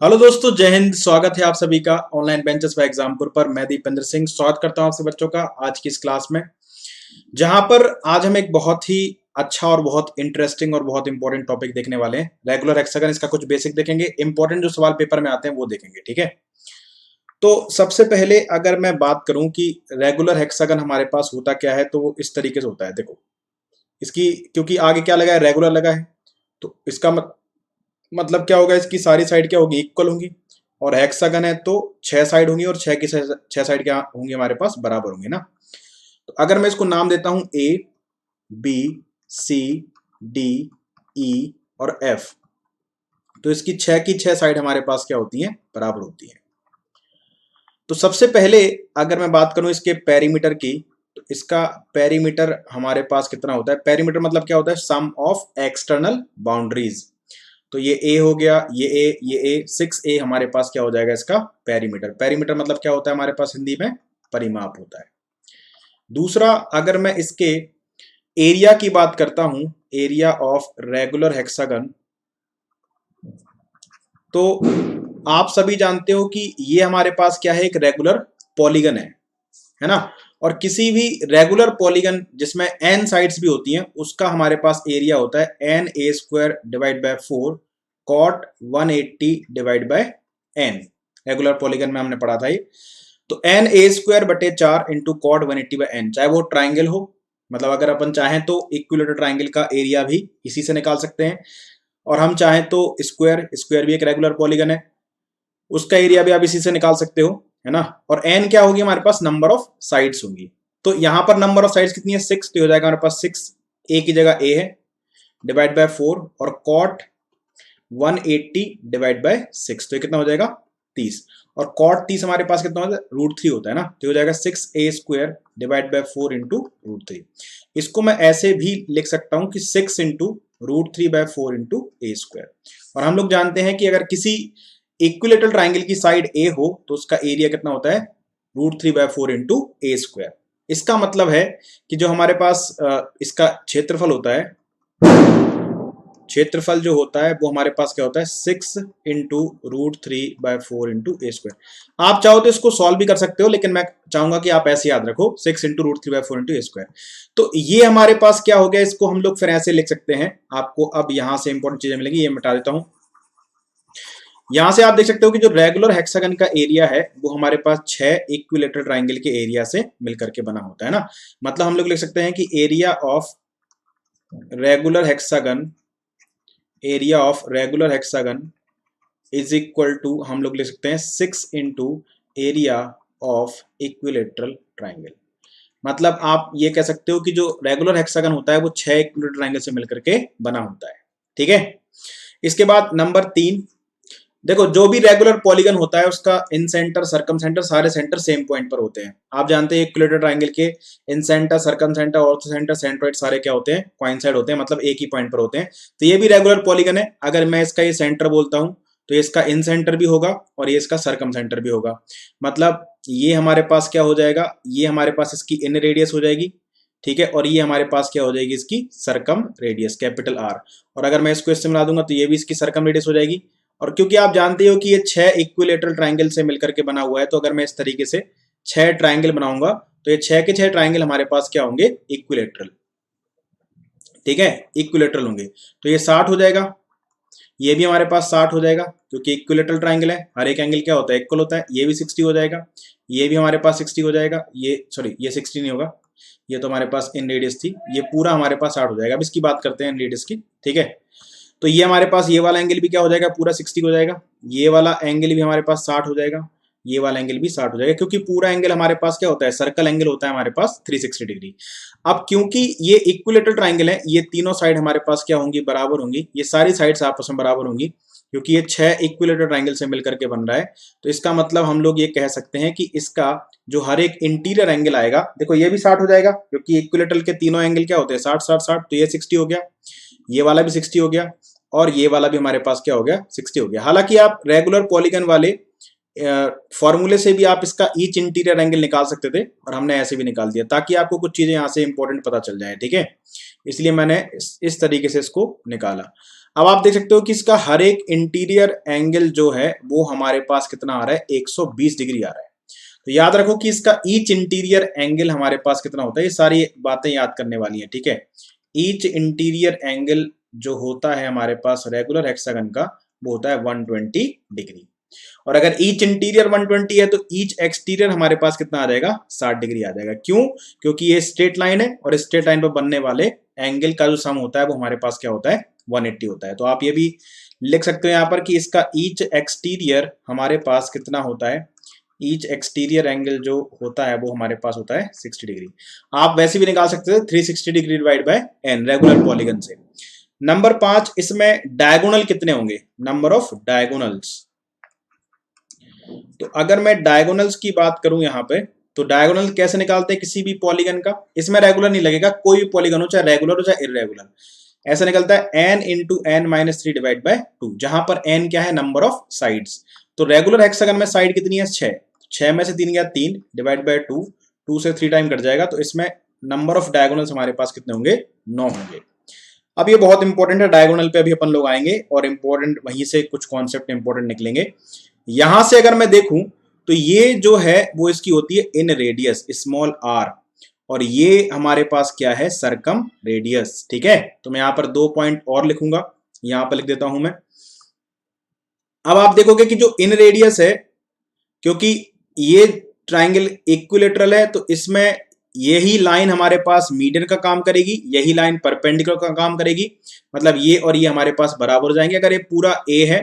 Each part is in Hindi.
हेलो दोस्तों, जय हिंद। स्वागत है आप सभी का ऑनलाइन बेंचेस बाय एग्जामपुर पर। मैं दीपेंद्र सिंह स्वागत करता हूं आपसे बच्चों का आज की इस क्लास में, जहां पर आज हम एक बहुत ही अच्छा और बहुत इंटरेस्टिंग और बहुत इंपॉर्टेंट टॉपिक देखने वाले हैं। रेगुलर हेक्सागन, इसका कुछ बेसिक देखेंगे, इंपॉर्टेंट जो सवाल पेपर में आते हैं वो देखेंगे। ठीक है, तो सबसे पहले अगर मैं बात करूं कि रेगुलर हेक्सागन हमारे पास होता क्या है, तो वो इस तरीके से होता है। देखो इसकी, क्योंकि आगे क्या लगा है, रेगुलर लगा है, तो इसका मतलब क्या होगा, इसकी सारी साइड क्या होगी, इक्वल होंगी। और हेक्सागन है तो 6 साइड होंगी और 6 साइड क्या होंगी हमारे पास, बराबर होंगी ना। तो अगर मैं इसको नाम देता हूं ए बी सी डी ई और एफ, तो इसकी 6 की 6 साइड हमारे पास क्या होती हैं, बराबर होती हैं। तो सबसे पहले अगर मैं बात करूं इसके पेरीमीटर की, तो इसका पेरीमीटर हमारे पास कितना होता है। पेरीमीटर मतलब क्या होता है, सम ऑफ एक्सटर्नल बाउंड्रीज। तो ये ए हो गया, ये ए 6A हमारे पास क्या हो जाएगा, इसका पेरीमीटर। पेरीमीटर मतलब क्या होता है हमारे पास, हिंदी में परिमाप होता है। दूसरा, अगर मैं इसके एरिया की बात करता हूं, एरिया ऑफ रेगुलर हेक्सागन, तो आप सभी जानते हो कि ये हमारे पास क्या है, एक रेगुलर पॉलीगन है ना। और किसी भी रेगुलर पॉलीगन जिसमें n साइड्स भी होती हैं, उसका हमारे पास एरिया होता है NA² divide by 4 cot 180 divide by n। Regular polygon में हमने पढ़ा था ये। तो NA² बटे 4 इंटू कॉट 180 बाय n, चाहे वो ट्राइंगल हो, मतलब अगर अपन चाहें तो इक्विलेटरल ट्राइंगल का एरिया भी इसी से निकाल सकते हैं, और हम चाहें तो स्क्वायर, स्क्वायर भी एक रेगुलर पॉलीगन है, उसका एरिया भी आप इसी से निकाल सकते हो, है ना। और n क्या होगी हमारे पास, नंबर ऑफ साइड्स होंगी। तो यहां पर नंबर ऑफ साइड्स कितनी है, 6, तो हो जाएगा हमारे पास 6, a की जगह a है, डिवाइड बाय 4 और कॉट 180 डिवाइड बाय 6, तो ये कितना हो जाएगा, 30। और कॉट 30 हमारे पास कितना होता है, √3 होता है ना, तो हो जाएगा 6a² डिवाइड बाय 4 इंटू √3। इसको मैं ऐसे भी लिख सकता हूं कि 6 इंटू √3 बाय 4 इंटू a²। और हम लोग जानते हैं कि अगर किसी इक्विलेटरल ट्राइंगल की साइड ए हो तो उसका एरिया कितना होता है, √3 बाय 4 इंटू a²। इसका मतलब है कि जो हमारे पास इसका क्षेत्रफल होता है, क्षेत्रफल जो होता है वो हमारे पास क्या होता है, 6 इंटू √3 बाय 4 इंटू a²। आप चाहो तो इसको सॉल्व भी कर सकते हो, लेकिन मैं चाहूंगा कि आप ऐसे याद रखो, 6 इंटू √3 बाय 4 इंटू a²। तो ये हमारे पास क्या हो गया, इसको हम लोग फिर ऐसे लिख सकते हैं। आपको अब यहां से इंपॉर्टेंट चीजें मिलेंगी, ये मिटा देता हूं। यहां से आप देख सकते हो कि जो रेगुलर हेक्सागन का एरिया है वो हमारे पास 6 इक्विलेटरल ट्राइंगल के एरिया से मिलकर के बना होता है ना। मतलब हम लोग लिख सकते हैं कि area of regular hexagon, area of regular hexagon is equal to, हम लोग लिख सकते हैं 6 into area of equilateral triangle. मतलब आप ये कह सकते हो कि जो रेगुलर हेक्सागन होता है वो 6 इक्विलेटरल ट्राइंगल से मिलकर के बना होता है। ठीक है, इसके बाद नंबर 3, देखो जो भी रेगुलर पॉलीगन होता है उसका इन सेंटर, सर्कम सेंटर, सारे सेंटर सेम पॉइंट पर होते हैं। आप जानते हैं इक्विलेटरल ट्राइंगल के incenter, circumcenter, orthocenter, centroid सारे क्या होते हैं, कोइंसाइड होते हैं, मतलब एक ही पॉइंट पर होते हैं। तो ये भी रेगुलर पॉलीगन है। अगर मैं इसका ये सेंटर बोलता हूं तो ये इसका इन सेंटर भी होगा और ये इसका सर्कम सेंटर भी होगा। मतलब ये हमारे पास क्या हो जाएगा, ये हमारे पास इसकी इन रेडियस हो जाएगी, ठीक है, और ये हमारे पास क्या हो जाएगी, इसकी सर्कम रेडियस, कैपिटल R। और अगर मैं इसको इससे मिला दूंगा तो ये भी इसकी सर्कम रेडियस हो जाएगी। और क्योंकि आप जानते हो कि ये 6 इक्विलेटरल ट्राइंगल से मिलकर के बना हुआ है, तो अगर मैं इस तरीके से 6 ट्राइंगल बनाऊंगा तो ये 6 के 6 ट्राइंगल हमारे पास क्या होंगे, इक्विलेटरल। ठीक है, इक्विलेटरल होंगे। तो ये 60 हो जाएगा, ये भी हमारे पास 60 हो जाएगा, क्योंकि इक्विलेटरल ट्राइंगल है, हर एक एंगल क्या होता है, इक्वल होता है। ये भी 60 हो जाएगा, ये भी हमारे पास 60 हो जाएगा, ये सॉरी ये 60 नहीं होगा, ये तो हमारे पास इन रेडियस थी, ये पूरा हमारे पास 60 हो जाएगा। अब इसकी बात करते हैं इन रेडियस की। ठीक है, तो ये हमारे पास ये वाला एंगल भी क्या हो जाएगा, पूरा 60 हो जाएगा, ये वाला एंगल भी हमारे पास 60 हो जाएगा, ये वाला एंगल भी 60 हो जाएगा, क्योंकि पूरा एंगल हमारे पास क्या होता है, सर्कल एंगल होता है हमारे पास 360 डिग्री। अब क्योंकि ये इक्विलेटरल ट्राइंगल है, ये तीनों साइड हमारे पास क्या होंगी, बराबर होंगी, ये सारी साइड्स आपस में बराबर होंगी, क्योंकि ये 6 इक्विलेटरल ट्राइंगल से मिलकर के बन रहा है। तो इसका मतलब हम लोग ये कह सकते हैं कि इसका जो हर एक इंटीरियर एंगल आएगा, देखो ये भी 60 हो जाएगा, क्योंकि इक्विलेटरल के तीनों एंगल क्या होते हैं, 60 60 60, तो ये 60 हो गया, ये वाला भी 60 हो गया, और ये वाला भी हमारे पास क्या हो गया, 60 हो गया। हालांकि आप रेगुलर पॉलीगन वाले फॉर्मूले से भी आप इसका ईच इंटीरियर एंगल निकाल सकते थे, और हमने ऐसे भी निकाल दिया ताकि आपको कुछ चीजें यहां से इंपॉर्टेंट पता चल जाए। ठीक है, इसलिए मैंने इस तरीके से इसको निकाला। अब आप देख सकते हो कि इसका हर एक इंटीरियर एंगल जो है वो हमारे पास कितना आ रहा है, 120 डिग्री आ रहा है। तो याद रखो कि इसका ईच इंटीरियर एंगल हमारे पास कितना होता है, ये सारी बातें याद करने वाली हैं, ठीक है। ईच इंटीरियर एंगल जो होता है हमारे पास रेगुलर हेक्सागन का, वो होता है 120 डिग्री। और अगर ईच इंटीरियर 120 है तो ईच एक्सटीरियर हमारे पास कितना आ जाएगा, 60 डिग्री आ जाएगा। क्यों? क्योंकि ये स्ट्रेट लाइन है और स्ट्रेट लाइन पर बनने वाले एंगल का जो सम होता है वो हमारे पास क्या होता है, 180 होता है। तो आप ये भी लिख सकते हो यहाँ पर कि इसका ईच एक्सटीरियर हमारे पास कितना होता है, ईच एक्सटीरियर एंगल जो होता है वो हमारे पास होता है 60 डिग्री। आप वैसे भी निकाल सकते थे 360 degree divide by N regular polygon से। नंबर 5, इसमें डायगोनल कितने होंगे, नंबर ऑफ डायगोनल्स। तो अगर मैं डायगोनल्स की बात करूं यहां पे, तो डायगोनल कैसे निकालते हैं किसी भी पॉलीगन का, इसमें रेगुलर नहीं लगेगा, कोई भी पॉलीगन हो चाहे रेगुलर हो चाहे इरेगुलर, ऐसा निकलता है n into N minus 3 divide by 2, जहां पर n क्या है, नंबर ऑफ साइड्स। तो रेगुलर हेक्सागन में साइड कितनी है, 6, 6 में से 3 गया 3 डिवाइड बाय 2, 2 से 3 टाइम कट जाएगा, तो इसमें नंबर ऑफ डायगोनल्स हमारे पास कितने होंगे, 9 होंगे। अब ये बहुत इंपॉर्टेंट है, डायगोनल पे अभी अपन लोग आएंगे और इंपॉर्टेंट वहीं से कुछ कॉन्सेप्ट इंपॉर्टेंट निकलेंगे। यहां से अगर मैं देखूं तो ये जो है वो इसकी होती है इन रेडियस स्मॉल r, और ये हमारे पास क्या है, सरकम रेडियस, ठीक है। तो मैं यहां पर 2 पॉइंट और लिखूंगा, यहां पर लिख देता हूं मैं। अब आप देखोगे कि जो इन रेडियस है, क्योंकि ये ट्राइंगल इक्विलेटरल है तो इसमें यही लाइन हमारे पास मीडियन का काम करेगी, यही लाइन परपेंडिकुलर का काम करेगी, मतलब ये और ये हमारे पास बराबर हो जाएंगे। अगर ये पूरा a है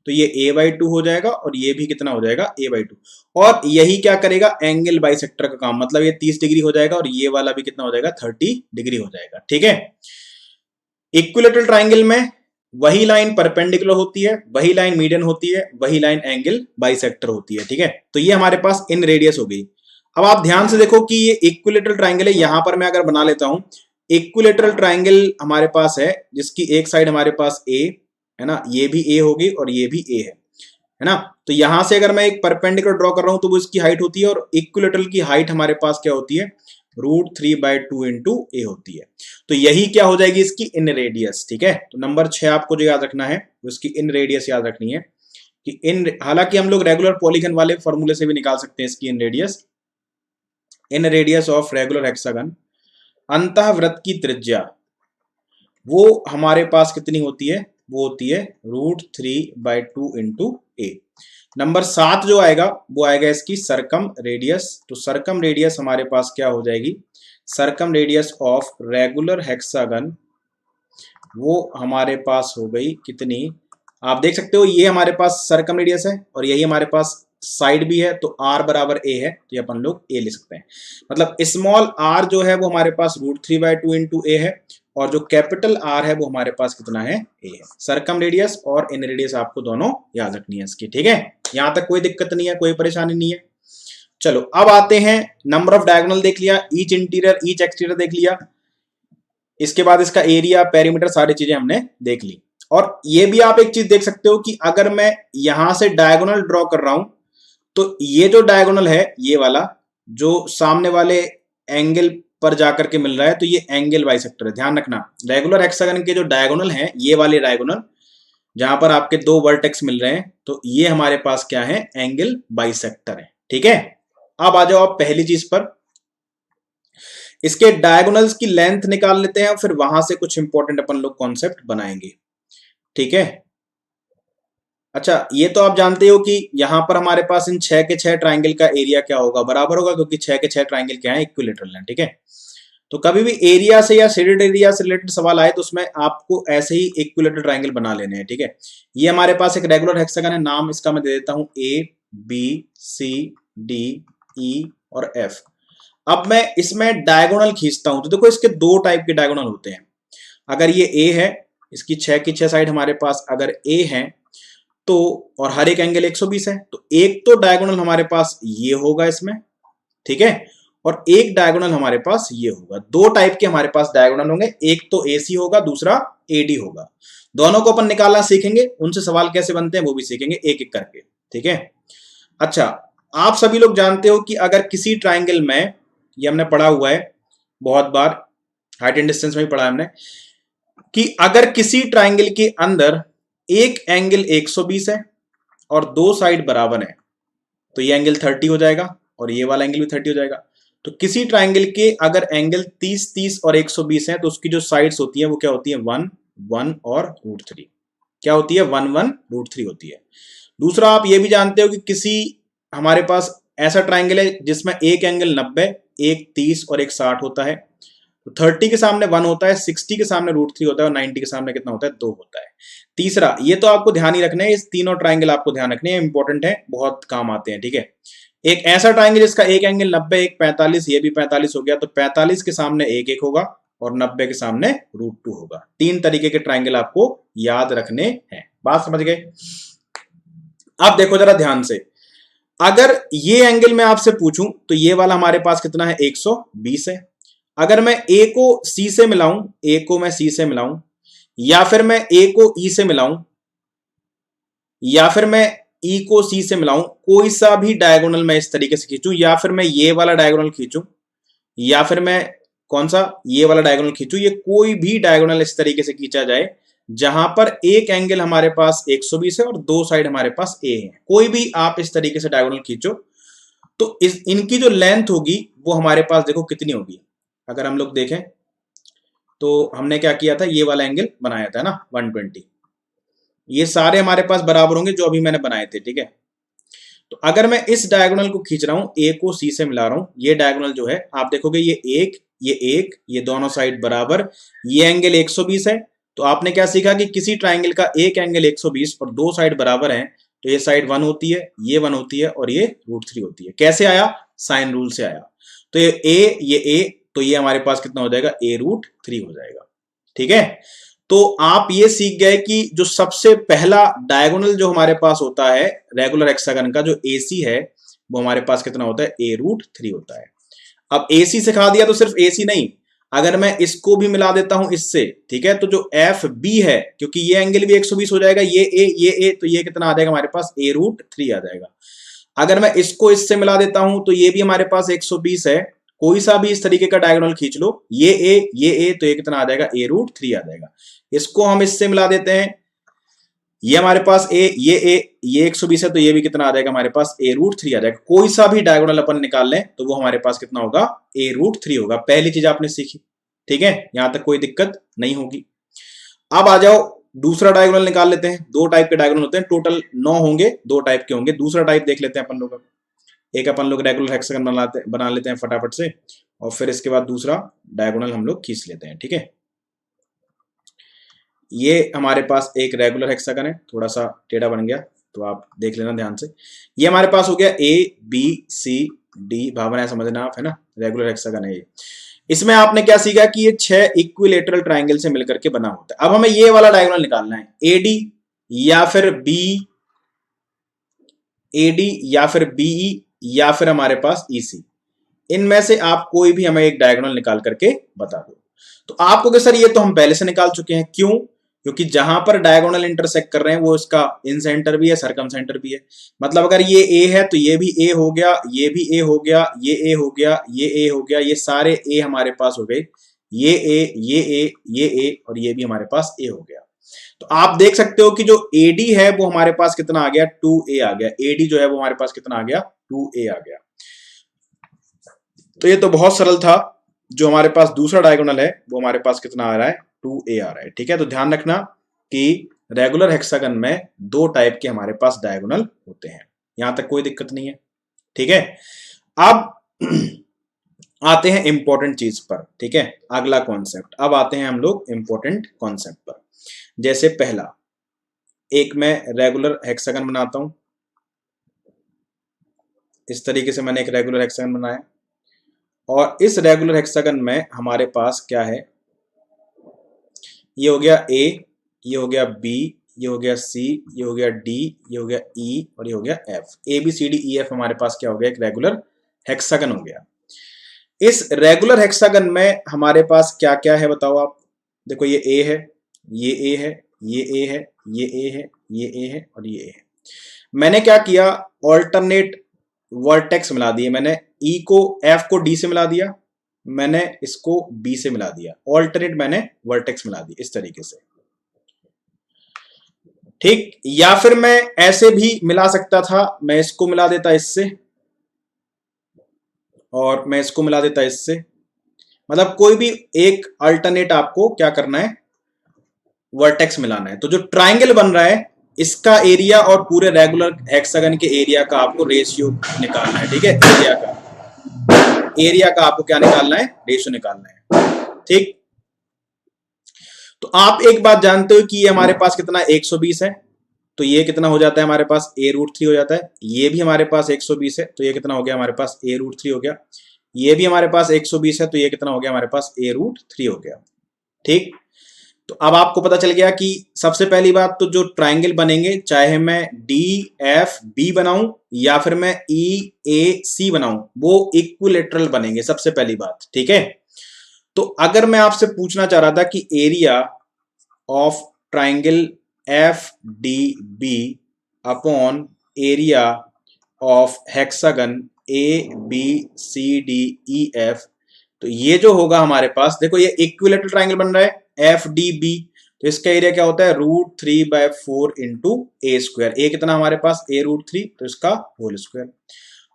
तो ये a/2 हो जाएगा और ये भी कितना हो जाएगा, a/2, और यही क्या करेगा, एंगल बाइसेक्टर का काम, मतलब ये 30 डिग्री हो जाएगा और ये वाला भी कितना हो जाएगा, 30 डिग्री हो जाएगा, ठीक है। इक्विलेटरल ट्राइंगल में वही लाइन परपेंडिकुलर होती है, वही लाइन मीडियन होती है, वही लाइन एंगल बाइसेक्टर होती है, ठीक है। तो ये हमारे पास इन रेडियस हो गई। अब आप ध्यान से देखो कि ये इक्विलेटरल ट्राइंगल है, यहां पर मैं अगर बना लेता हूं, इक्विलेटरल ट्राइंगल हमारे पास है जिसकी एक साइड हमारे पास a है ना, ये भी a होगी और ये भी a है ना। तो यहां से अगर मैं एक परपेंडिकुलर ड्रॉ कर रहा हूं तो वो इसकी हाइट होती है, और इक्विलेटरल की हाइट हमारे पास क्या होती है, √3/2 इंटू a होती है। तो यही क्या हो जाएगी, इसकी इन रेडियस, ठीक है। तो नंबर 6 आपको जो याद रखना है उसकी इन रेडियस याद रखनी है कि इन, हालांकि हम लोग रेगुलर पॉलीगन वाले फॉर्मूले से भी निकाल सकते हैं इसकी इन radius. In radius of regular hexagon, अंतः वृत्त की त्रिज्या वो हमारे पास कितनी होती है, वो होती है √3/2 इंटू a। नंबर 7 जो आएगा वो आएगा इसकी सरकम रेडियस। तो सरकम रेडियस हमारे पास क्या हो जाएगी, सरकम रेडियस ऑफ रेगुलर हेक्सागन वो हमारे पास हो गई कितनी, आप देख सकते हो ये हमारे पास सरकम रेडियस है और यही हमारे पास साइड भी है, तो r बराबर a है, तो ये अपन लोग a लिख सकते हैं। मतलब स्मॉल r जो है वो हमारे पास √3/2 इंटू a है, और जो कैपिटल R है वो हमारे पास कितना है, a है। सरकम रेडियस और इन रेडियस आपको दोनों याद रखनी है इसकी, ठीक है। यहां तक कोई दिक्कत नहीं है, कोई परेशानी नहीं है। चलो अब आते हैं, नंबर ऑफ डायगोनल देख लिया, ईच इंटीरियर ईच एक्सटीरियर देख लिया, इसके बाद इसका एरिया पेरीमीटर सारी चीजें हमने देख ली। और ये भी आप एक चीज देख सकते हो कि अगर मैं यहां से डायगोनल ड्रॉ कर रहा हूं तो ये जो डायगोनल है ये वाला जो सामने वाले एंगल पर जाकर के मिल रहा है, तो ये एंगल बाइसेक्टर है। ध्यान रखना रेगुलर हेक्सागन के जो डायगोनल हैं, ये वाले डायगोनल जहां पर आपके दो वर्टेक्स मिल रहे हैं, तो ये हमारे पास क्या है, एंगल बाइसेक्टर है, ठीक है। अब आ जाओ आप पहली चीज पर, इसके डायगोनल्स की लेंथ निकाल लेते हैं, फिर वहां से कुछ इंपॉर्टेंट अपन लोग कॉन्सेप्ट बनाएंगे, ठीक है। अच्छा, ये तो आप जानते हो कि यहां पर हमारे पास इन 6 के 6 ट्राइंगल का एरिया क्या होगा, बराबर होगा, क्योंकि 6 के 6 ट्राइंगल क्या है, इक्विलेटरल है, ठीक है। तो कभी भी एरिया से या शेडेड एरिया से रिलेटेड सवाल आए तो उसमें आपको ऐसे ही इक्विलेटरल ट्राइंगल बना लेने हैं, ठीक है। ये हमारे पास एक रेगुलर हेक्सागन है, नाम इसका मैं दे देता हूं ABCDE और F। अब मैं इसमें डायगोनल खींचता हूं तो देखो इसके दो टाइप के डायगोनल होते हैं। अगर ये A है, इसकी 6 की 6 साइड हमारे पास अगर A है तो, और हर एक एंगल 120 है, तो एक तो डायगोनल हमारे पास ये होगा इसमें, ठीक है, और एक डायगोनल हमारे पास ये होगा। दो टाइप के हमारे पास डायगोनल होंगे, एक तो AC होगा, दूसरा AD होगा। दोनों को अपन निकालना सीखेंगे, उनसे सवाल कैसे बनते हैं वो भी सीखेंगे एक एक करके, ठीक है। अच्छा, आप सभी लोग जानते हो कि अगर किसी ट्राइंगल में, ये हमने पढ़ा हुआ है बहुत बार, हाइट एंड डिस्टेंस में भी पढ़ा है हमने, कि अगर किसी ट्राइंगल के अंदर एक एंगल 120 है और दो साइड बराबर है तो ये एंगल 30 हो जाएगा और ये वाला एंगल भी 30 हो जाएगा। तो किसी ट्राइंगल के अगर एंगल 30 30 और 120 है तो उसकी जो साइड्स होती है वो क्या होती है 1 1 और √3। क्या होती है 1 1 √3 होती है। दूसरा आप ये भी जानते हो कि किसी हमारे पास ऐसा ट्राइंगल है जिसमें एक एंगल 90 एक 30 और एक 60 होता है। तो 30 के सामने 1 होता है, 60 के सामने √3 होता है और 90 के सामने कितना होता है 2 होता है। तीसरा ये तो आपको ध्यान ही रखना है, इस तीनों ट्राइंगल आपको ध्यान रखने हैं, इंपॉर्टेंट है, बहुत काम आते हैं। ठीक है, एक ऐसा ट्राइंगल जिसका एक एंगल 90 एक 45, ये भी 45 हो गया, तो 45 के सामने एक एक होगा और 90 के सामने √2 होगा। तीन तरीके के ट्राइंगल आपको याद रखने हैं। बात समझ गए? अब देखो जरा ध्यान से, अगर ये एंगल मैं आपसे पूछूं तो ये वाला हमारे पास कितना है 120 है। अगर मैं ए को सी से मिलाऊं, ए को मैं सी से मिलाऊं, या फिर मैं ए को ई से मिलाऊं, या फिर मैं ई को सी से मिलाऊं, कोई सा भी डायगोनल मैं इस तरीके से खींचूं, या फिर मैं ये वाला डायगोनल खींचूं, या फिर मैं कौन सा ये वाला डायगोनल खींचूं, ये कोई भी डायगोनल इस तरीके से खींचा जाए जहां पर एक एंगल हमारे पास 120 है और दो साइड हमारे पास ए है, कोई भी आप इस तरीके से डायगोनल खींचो तो इनकी जो लेंथ होगी वो हमारे पास देखो कितनी होगी। अगर हम लोग देखें तो हमने क्या किया था, ये वाला एंगल बनाया था ना 120, ये सारे हमारे पास बराबर होंगे जो अभी मैंने बनाए थे। ठीक है, तो अगर मैं इस डायगोनल को खींच रहा हूं, ए को सी से मिला रहा हूं, ये डायगोनल जो है आप देखोगे ये दोनों साइड बराबर, ये एंगल 120 है। तो आपने क्या सीखा कि किसी ट्राइंगल का एक एंगल 120 और दो साइड बराबर हैं तो ये साइड 1 होती है, ये 1 होती है और ये √3 होती है। कैसे आया? साइन रूल से आया। तो ये ए तो ये हमारे पास कितना हो जाएगा a√3 हो जाएगा। ठीक है, तो आप ये सीख गए कि जो सबसे पहला डायगोनल जो हमारे पास होता है रेगुलर हेक्सागन का, जो AC है, वो हमारे पास कितना होता है a√3 होता है। अब AC सिखा दिया तो सिर्फ AC नहीं, अगर मैं इसको भी मिला देता हूं इससे, ठीक है, तो जो FB है, क्योंकि ये एंगल भी 120 हो जाएगा, ये A तो ये कितना आ जाएगा हमारे पास a√3 आ जाएगा। अगर मैं इसको इससे मिला देता हूं तो ये भी हमारे पास 120 है, कोई सा भी इस तरीके का डायगोनल खींच लो, ये A तो ये कितना आ जाएगा a√3 आ जाएगा। इसको हम इससे मिला देते हैं, ये हमारे पास ये 120 है तो ये भी कितना आ जाएगा हमारे पास a√3 आ जाएगा। कोई सा भी डायगोनल अपन निकाल लें तो वो हमारे पास कितना होगा a√3 होगा। पहली चीज आपने सीखी। ठीक है, यहां तक कोई दिक्कत नहीं होगी। अब आ जाओ दूसरा डायगोनल निकाल लेते हैं। दो टाइप के डायगोनल होते हैं, टोटल 9 होंगे, दो टाइप के होंगे। दूसरा टाइप देख लेते हैं अपन लोग। एक अपन लोग रेगुलर हेक्सागन बना लेते हैं फटाफट से, और फिर इसके बाद दूसरा डायगोनल हम लोग खींच लेते हैं। ठीक है, ये हमारे पास एक रेगुलर हेक्सागन है, थोड़ा सा टेढ़ा बन गया तो आप देख लेना ध्यान से। ये हमारे पास हो गया ABCD, भावना है समझना आप, है ना, रेगुलर हेक्सागन है ये। इसमें आपने क्या सीखा कि ये 6 इक्विलेटरल ट्राइंगल से मिलकर के बना होता है। अब हमें ये वाला डायगोनल निकालना है, AD या फिर BE या फिर हमारे पास EC, इनमें से आप कोई भी हमें एक डायगोनल निकाल करके बता दो। तो आपको कि सर ये तो हम पहले से निकाल चुके हैं, क्यों? क्योंकि जहां पर डायगोनल इंटरसेक्ट कर रहे हैं वो इसका इन सेंटर भी है, सरकम सेंटर भी है। मतलब अगर ये A है तो ये भी A हो गया, ये भी A हो गया, ये A हो गया, ये A हो गया, ये सारे A हमारे पास हो गए, ये A और ये भी हमारे पास A हो गया। तो आप देख सकते हो कि जो AD है वो हमारे पास कितना आ गया 2A आ गया। AD जो है वो हमारे पास कितना आ गया 2A आ गया। तो ये तो बहुत सरल था। जो हमारे पास दूसरा डायगोनल है वो हमारे पास कितना आ रहा है 2A आ रहा है। ठीक है, तो ध्यान रखना कि रेगुलर हेक्सागन में दो टाइप के हमारे पास डायगोनल होते हैं, यहां तक कोई दिक्कत नहीं है। ठीक है, अब आते हैं इंपॉर्टेंट चीज पर। ठीक है, अगला कॉन्सेप्ट, अब आते हैं हम लोग इंपॉर्टेंट कॉन्सेप्ट पर। जैसे पहला, एक मैं रेगुलर हेक्सागन बनाता हूं, इस तरीके से मैंने एक रेगुलर हेक्सागन बनाया, और इस रेगुलर हेक्सागन में हमारे पास क्या है, ये हो गया A, ये हो गया B, ये हो गया C, ये हो गया D, ये हो गया E और ये हो गया F। ABCDEF हमारे पास क्या हो गया, एक रेगुलर हेक्सागन हो गया। इस रेगुलर हेक्सागन में हमारे पास क्या क्या है बताओ आप। देखो ये A है, ये A है, ये A है, ये A है, ये A है और ये A है। मैंने क्या किया, ऑल्टरनेट वर्टेक्स मिला दिए। मैंने F को D से मिला दिया, मैंने इसको बी से मिला दिया, ऑल्टरनेट मैंने वर्टेक्स मिला दी इस तरीके से, ठीक। या फिर मैं ऐसे भी मिला सकता था, मैं इसको मिला देता इससे और मैं इसको मिला देता इससे, मतलब कोई भी एक अल्टरनेट आपको क्या करना है, वर्टेक्स मिलाना है। तो जो ट्राइंगल बन रहा है इसका एरिया और पूरे रेगुलर हेक्सागन के एरिया का आपको रेशियो निकालना है, ठीक है। एरिया का आपको क्या निकालना है, रेशियो निकालना है, ठीक। तो आप एक बात जानते हो कि ये हमारे पास कितना 120 है, तो ये कितना हो जाता है हमारे पास a√3 हो जाता है। ये भी हमारे पास 120 है, तो ये कितना हो गया हमारे पास a√3 हो गया। ये भी हमारे पास 120 है, तो ये कितना हो गया हमारे पास a√3 हो गया, ठीक। तो अब आपको पता चल गया कि सबसे पहली बात तो जो ट्राइंगल बनेंगे, चाहे मैं DFB बनाऊं या फिर मैं EAC बनाऊं, वो इक्विलेटरल बनेंगे सबसे पहली बात, ठीक है। तो अगर मैं आपसे पूछना चाह रहा था कि area of triangle FDB upon area of hexagon ABCDEF, तो ये जो होगा हमारे पास, देखो ये इक्विलेटरल ट्राइंगल बन रहा है FDB, तो इसका एरिया क्या होता है √3/4 इंटू a²। ए कितना हमारे पास a√3, तो इसका होल स्क्वायर।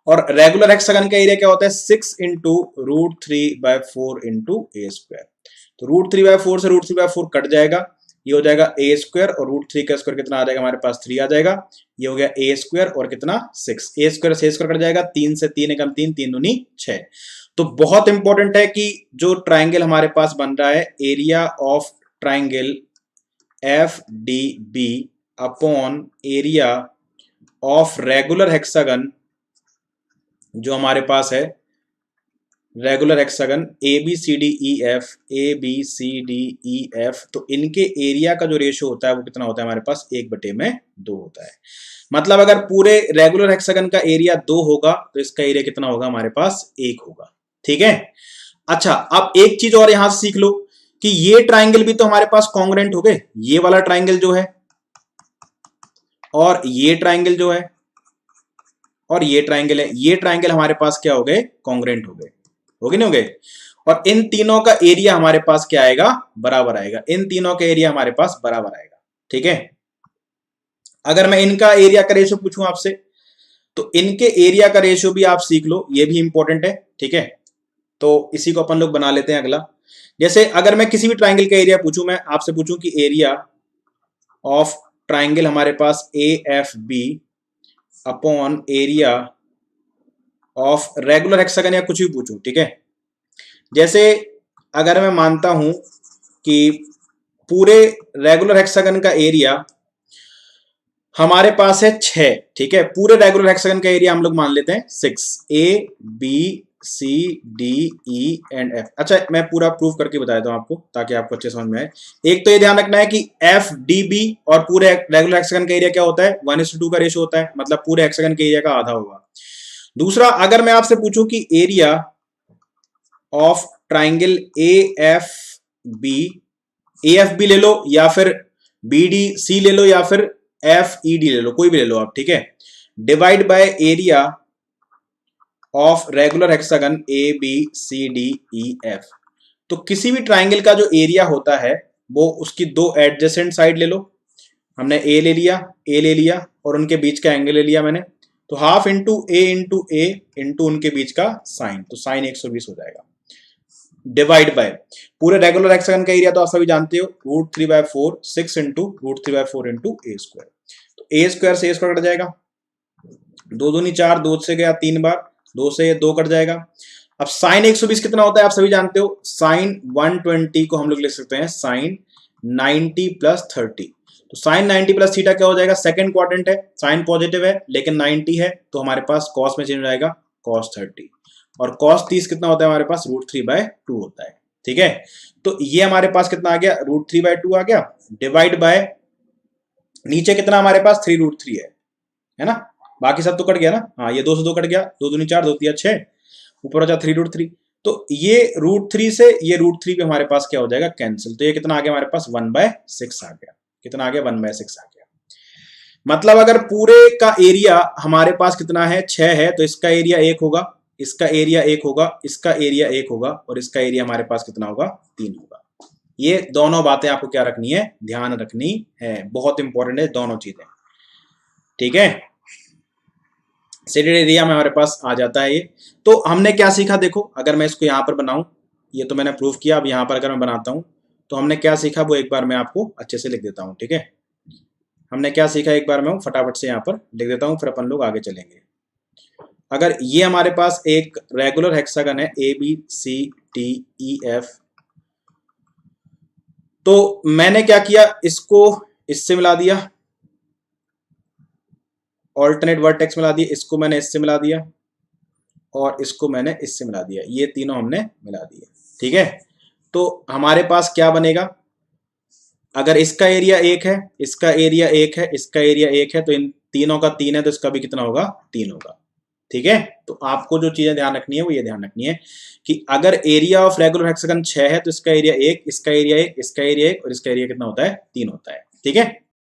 और रेगुलर हेक्सागन का एरिया क्या होता है 6 इंटू √3/4 इंटू a²। तो √3/4 से √3/4 कट जाएगा, ये हो जाएगा a² और √3 का स्क्वायर कितना आ जाएगा हमारे पास 3 आ जाएगा। ये हो गया a² और कितना 6, a² से a² कट जाएगा, 3 से 3 एकम 3, 3 दूनी 6। तो बहुत इंपॉर्टेंट है कि जो ट्राइंगल हमारे पास बन रहा है, area of triangle FDB upon area of regular hexagon, जो हमारे पास है रेगुलर हेक्सागन ABCDEF, तो इनके एरिया का जो रेशियो होता है वो कितना होता है हमारे पास 1/2 होता है। मतलब अगर पूरे रेगुलर हेक्सागन का एरिया 2 होगा तो इसका एरिया कितना होगा हमारे पास 1 होगा, ठीक है। अच्छा, अब एक चीज और यहां से सीख लो कि ये ट्राइंगल भी तो हमारे पास कॉन्ग्रुएंट हो गए, ये वाला ट्राइंगल जो है और ये ट्राइंगल जो है और ये ट्राइंगल है, ये ट्राइंगल हमारे पास क्या हो गए, कॉन्ग्रुएंट हो गए, हो गए नहीं हो गए। और इन तीनों का एरिया हमारे पास क्या आएगा, बराबर आएगा। इन तीनों का एरिया हमारे पास बराबर आएगा, ठीक है। अगर मैं इनका एरिया का रेशियो पूछूं आपसे, तो इनके एरिया का रेशियो भी आप सीख लो, ये भी इंपॉर्टेंट है, ठीक है। तो इसी को अपन लोग बना लेते हैं अगला। जैसे अगर मैं किसी भी ट्राइंगल का एरिया पूछूं, मैं आपसे पूछूं कि एरिया ऑफ ट्राइंगल हमारे पास AFB upon area of regular hexagon या कुछ भी पूछूं, ठीक है। जैसे अगर मैं मानता हूं कि पूरे रेगुलर हेक्सागन का एरिया हमारे पास है 6, ठीक है। पूरे रेगुलर हेक्सागन का एरिया हम लोग मान लेते हैं 6, ABCDE एंड F। अच्छा, मैं पूरा प्रूफ करके बता देता हूं आपको ताकि आपको अच्छे समझ में आए। एक तो ये ध्यान रखना है कि FDB और पूरे रेगुलर हेक्सागन का एरिया क्या होता है 1:2 का रेशियो होता है, मतलब पूरे हेक्सागन के एरिया का आधा होगा। दूसरा, अगर मैं आपसे पूछूं कि एरिया ऑफ ट्राइंगल AFB ले लो या फिर BDC ले लो या फिर FED ले लो, कोई भी ले लो आप, ठीक है, divide by area of regular hexagon ABCDEF। तो किसी भी ट्राइंगल का जो एरिया होता है वो उसकी दो एडजेसेंट साइड ले लो, हमने A ले लिया और उनके बीच का एंगल ले लिया मैंने, तो हाफ इंटू A इंटू उनके बीच का साइन, तो साइन 120 हो जाएगा, डिवाइड बाय पूरे रेगुलर हेक्सागन का एरिया तो आप सभी जानते हो √3/4, 6 इंटू √3/4 इंटू a²। तो a² से a² कट जाएगा, 2 दूनी 4, 2 से गया 3 बार, 2 से 2 कट जाएगा। अब साइन 120 कितना होता है आप सभी जानते हो, साइन 120 को हम लोग लिख सकते हैं साइन 90 + 30। तो साइन 90 + थीटा क्या हो जाएगा, सेकंड क्वाड्रेंट है, साइन पॉजिटिव है लेकिन 90 है, तो हमारे पास कॉस में चेंज हो जाएगा cos 30, और cos 30 कितना होता है हमारे पास √3/2 होता है, ठीक है। तो ये हमारे पास कितना आ गया √3/2 आ गया, डिवाइड बाय नीचे कितना हमारे पास 3√3 है ना, बाकी सब तो कट गया ना, हाँ ये 2 से 2 कट गया, 2 दूनी 4, 2 तिया 6, ऊपर बचा 3√3। तो ये √3 से ये √3 भी हमारे पास क्या हो जाएगा कैंसिल, तो ये कितना आ गया हमारे पास 1/6 आ गया, कितना आ गया 1/6 आ गया। मतलब अगर पूरे का एरिया हमारे पास कितना है 6 है, तो इसका एरिया 1 होगा, इसका एरिया 1 होगा, इसका एरिया 1 होगा, और इसका एरिया हमारे पास कितना होगा, 3 होगा। ये दोनों बातें आपको क्या रखनी है, ध्यान रखनी है, बहुत इंपॉर्टेंट है दोनों चीजें, ठीक है। शेडेड एरिया में हमारे पास आ जाता है ये। तो हमने क्या सीखा, देखो अगर मैं इसको यहां पर बनाऊं, ये तो मैंने प्रूफ किया, अब यहां पर अगर मैं बनाता हूं तो हमने क्या सीखा वो एक बार मैं आपको अच्छे से लिख देता हूं, ठीक है। हमने क्या सीखा एक बार मैं फटाफट से यहां पर लिख देता हूं, फिर अपन लोग आगे चलेंगे। अगर ये हमारे पास एक रेगुलर हेक्सागन है, A B C D E F, तो मैंने क्या किया, इसको इससे मिला दिया, ऑल्टरनेट वर्टेक्स मिला दिया, इसको मैंने इससे मिला दिया, और इसको मैंने इससे मिला दिया, ये तीनों हमने मिला दिए, ठीक है। तो हमारे पास क्या बनेगा, अगर इसका एरिया 1 है, इसका एरिया 1 है, इसका एरिया 1 है, तो इन तीनों का 3 है, तो इसका भी कितना होगा, 3 होगा, ठीक है। तो आपको जो चीजें ध्यान रखनी है वो ये ध्यान रखनी है कि अगर एरिया ऑफ रेगुलर हेक्सागन 6 है तो इसका एरिया 1, इसका एरिया 1, इसका एरिया 1, और इसका एरिया कितना होता है, 3 होता है, ठीक है।